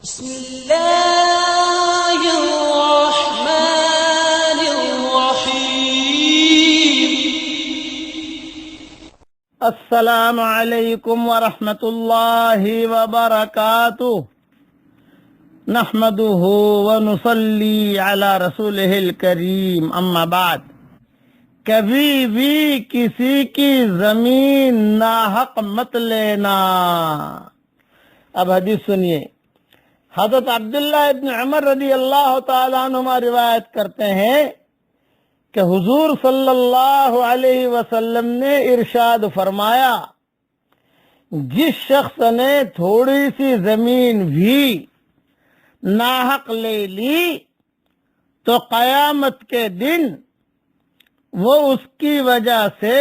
بسم الله الرحمن الرحيم. السلام علیکم ورحمۃ اللہ وبرکاتہ. نحمده ونصلی علی رسولہ الکریم. اما بعد، کبھی بھی کسی کی زمین ناحق مت لینا. اب حدیث سنیے. حضرت عبداللہ ابن عمر رضی اللہ تعالیٰ عنہما روایت کرتے ہیں کہ حضور صلی اللہ علیہ وسلم نے ارشاد فرمایا، جس شخص نے تھوڑی سی زمین بھی ناحق لے لی تو قیامت کے دن وہ اس کی وجہ سے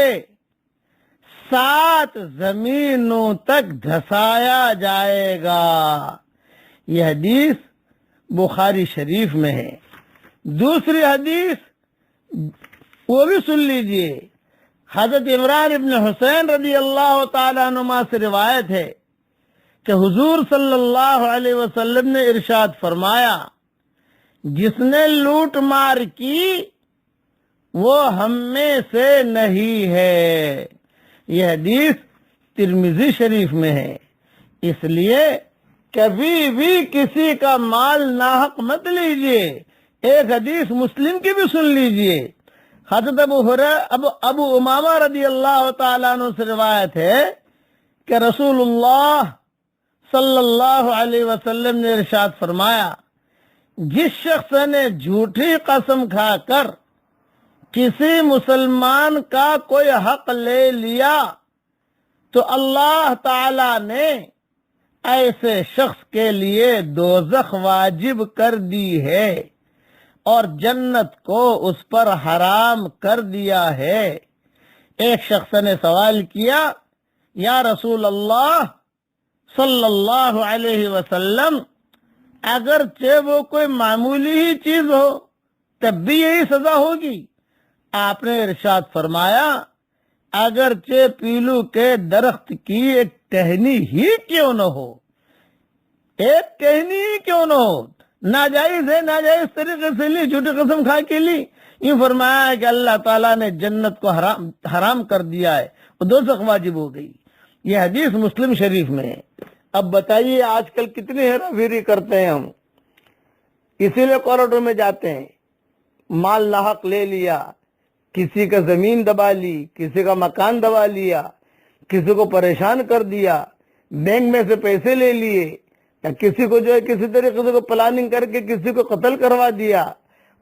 7 زمینوں تک دھسایا جائے گا. یہ حدیث بخاری شریف میں ہے. دوسری حدیث وہ بھی سن لیجئے. حضرت عمران ابن حسین رضی اللہ تعالیٰ عنہما سے روایت ہے کہ حضور صلی اللہ علیہ وسلم نے ارشاد فرمایا، جس نے لوٹ مار کی وہ ہم میں سے نہیں ہے. یہ حدیث ترمذی شریف میں ہے. اس لیے کبھی بھی کسی کا مال ناحق مت لیجئے. ایک حدیث مسلم کی بھی سن لیجئے. حضرت ابو امامہ رضی اللہ تعالیٰ عنہ سے روایت ہے کہ رسول اللہ صلی اللہ علیہ وسلم نے ارشاد فرمایا، جس شخص نے جھوٹی قسم کھا کر کسی مسلمان کا کوئی حق لے لیا تو اللہ تعالی نے ایسے شخص کے لیے دوزخ واجب کر دی ہے اور جنت کو اس پر حرام کر دیا ہے. ایک شخص نے سوال کیا، یا رسول اللہ صلی اللہ علیہ وسلم، اگرچہ وہ کوئی معمولی ہی چیز ہو تب بھی یہی سزا ہوگی؟ آپ نے ارشاد فرمایا، اگرچہ پیلو کے درخت کی ایک ٹہنی ہی کیوں نہ ہو، ایک ٹہنی ہی کیوں نہ ہو، ناجائز ہے، ناجائز طریقے سے لی، جھوٹی قسم کھا کے لی. یوں فرمایا ہے کہ اللہ تعالیٰ نے جنت کو حرام کر دیا ہے، وہ دوزخ واجب ہو گئی. یہ حدیث مسلم شریف میں ہے. اب بتائیے آج کل کتنی ہیرا پھیری کرتے ہیں ہم. اسی لیے کورٹوں میں جاتے ہیں. مال ناحق لے لیا، کسی کا زمین دبا لی، کسی کا مکان دبا لیا، کسی کو پریشان کر دیا، بینک میں سے پیسے لے لیے، یا کسی کو جو ہے کسی طریقے سے پلاننگ کر کے کسی کو قتل کروا دیا،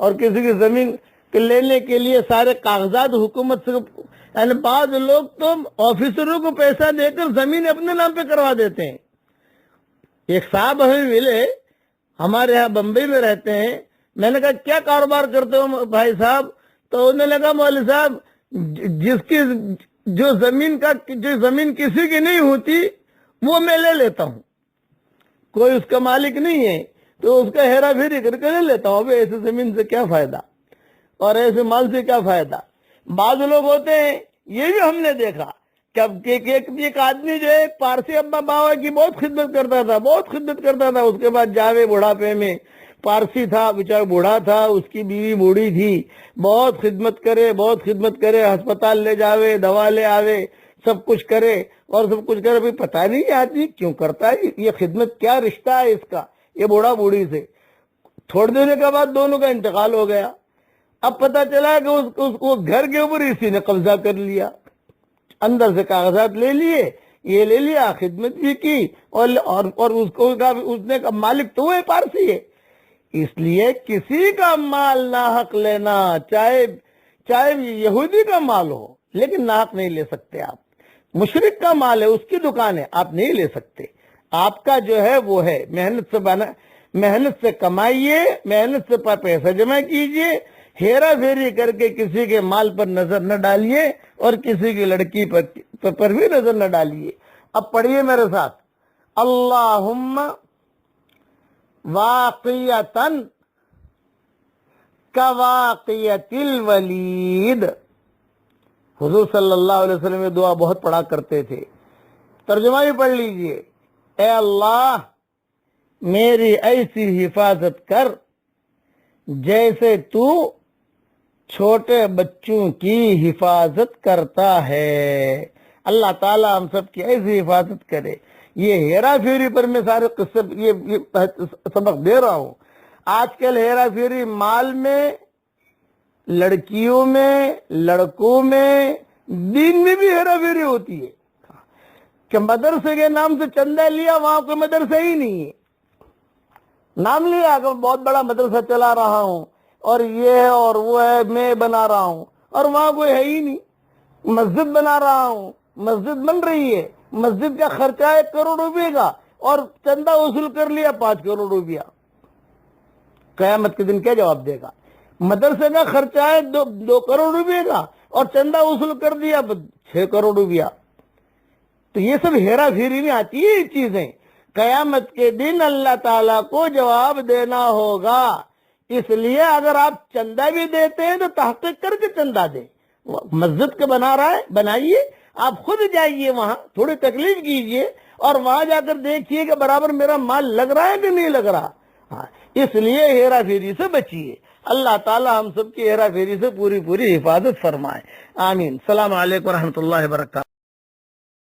اور کسی کی زمین لینے کے لیے سارے کاغذات حکومت سے، یعنی بعض لوگ تو آفیسروں کو پیسہ دے کر زمین اپنے نام پہ کروا دیتے ہیں. ایک صاحب ہمیں ملے، ہمارے یہاں بمبئی میں رہتے ہیں. میں نے کہا کیا کاروبار کرتے ہو بھائی صاحب؟ تو انہوں نے لگا، مولوی صاحب جس کی جو زمین کسی کی نہیں ہوتی وہ میں لے لیتا ہوں، کوئی اس کا مالک نہیں ہے تو اس کا ہیرا پھیری کر کے لے لیتا ہوں. ابھی ایسے زمین سے کیا فائدہ اور ایسے مال سے کیا فائدہ؟ بعض لوگ ہوتے ہیں، یہ بھی ہم نے دیکھا کہ ایک آدمی جو ہے پارسی ابا باوا کی بہت خدمت کرتا تھا. اس کے بعد جاوے بڑھاپے میں، پارسی تھا بیچارہ، بوڑھا تھا، اس کی بیوی بوڑھی تھی، بہت خدمت کرے، ہسپتال لے جاوے، دوا لے آوے، سب کچھ کرے. بھی پتہ نہیں آدمی کیوں کرتا ہے یہ خدمت، کیا رشتہ ہے اس کا یہ بوڑھا بوڑھی سے. تھوڑے دینے کے بعد دونوں کا انتقال ہو گیا. اب پتہ چلا کہ اس گھر کے اوپر اسی نے قبضہ کر لیا، اندر سے کاغذات لے لیے، یہ لے لیا، خدمت بھی کی، اور اس نے کہا مالک تو ہے، پارسی ہے. اس لیے کسی کا مال ناحق لینا، چاہے یہودی کا مال ہو، لیکن ناحق نہیں لے سکتے آپ. مشرک کا مال ہے، اس کی دکان ہے، آپ نہیں لے سکتے. آپ کا جو ہے وہ ہے محنت سے کمائیے، محنت سے پیسہ جمع کیجئے. ہیرا پھیری کر کے کسی کے مال پر نظر نہ ڈالیے اور کسی کی لڑکی پر بھی نظر نہ ڈالیے. اب پڑھیے میرے ساتھ، اللہم واقعتاً کواقعت الولید. حضور صلی اللہ علیہ وسلم یہ دعا بہت پڑھا کرتے تھے. ترجمہ بھی پڑھ لیجئے. اے اللہ میری ایسی حفاظت کر جیسے تو چھوٹے بچوں کی حفاظت کرتا ہے. اللہ تعالیٰ ہم سب کی ایسی حفاظت کرے. یہ ہیرا پھیری پر میں سارے قصے یہ سبق دے رہا ہوں. آج کل ہیرا پھیری مال میں، لڑکیوں میں، لڑکوں میں، دین میں بھی ہیرا پھیری ہوتی ہے کہ مدرسے کے نام سے چندہ لیا، وہاں کوئی مدرسہ ہی نہیں ہے. نام لیا کہ بہت بڑا مدرسہ چلا رہا ہوں اور یہ ہے اور وہ ہے، میں بنا رہا ہوں، اور وہاں کوئی ہے ہی نہیں. مسجد بنا رہا ہوں، مسجد بن رہی ہے، مسجد کا خرچہ ہے 1 کروڑ روپے کا، اور چندہ وصول کر لیا 5 کروڑ روپیہ. قیامت کے دن کیا جواب دے گا؟ مدرسے کا خرچہ ہے 2 کروڑ روپے کا اور چندہ وصول کر دیا 6 کروڑ روپیہ. تو یہ سب ہیرا پھیری میں آتی ہے یہ چیزیں. قیامت کے دن اللہ تعالیٰ کو جواب دینا ہوگا. اس لیے اگر آپ چندہ بھی دیتے ہیں تو تحقیق کر کے چندہ دیں. مسجد کا بنا رہا ہے، بنائیے، آپ خود جائیے وہاں، تھوڑی تکلیف کیجئے اور وہاں جا کر دیکھیے کہ برابر میرا مال لگ رہا ہے کہ نہیں لگ رہا. اس لیے ہیرا پھیری سے بچیے. اللہ تعالیٰ ہم سب کی ہیرا پھیری سے پوری حفاظت فرمائے. آمین. السلام علیکم ورحمۃ اللہ وبرکاتہ.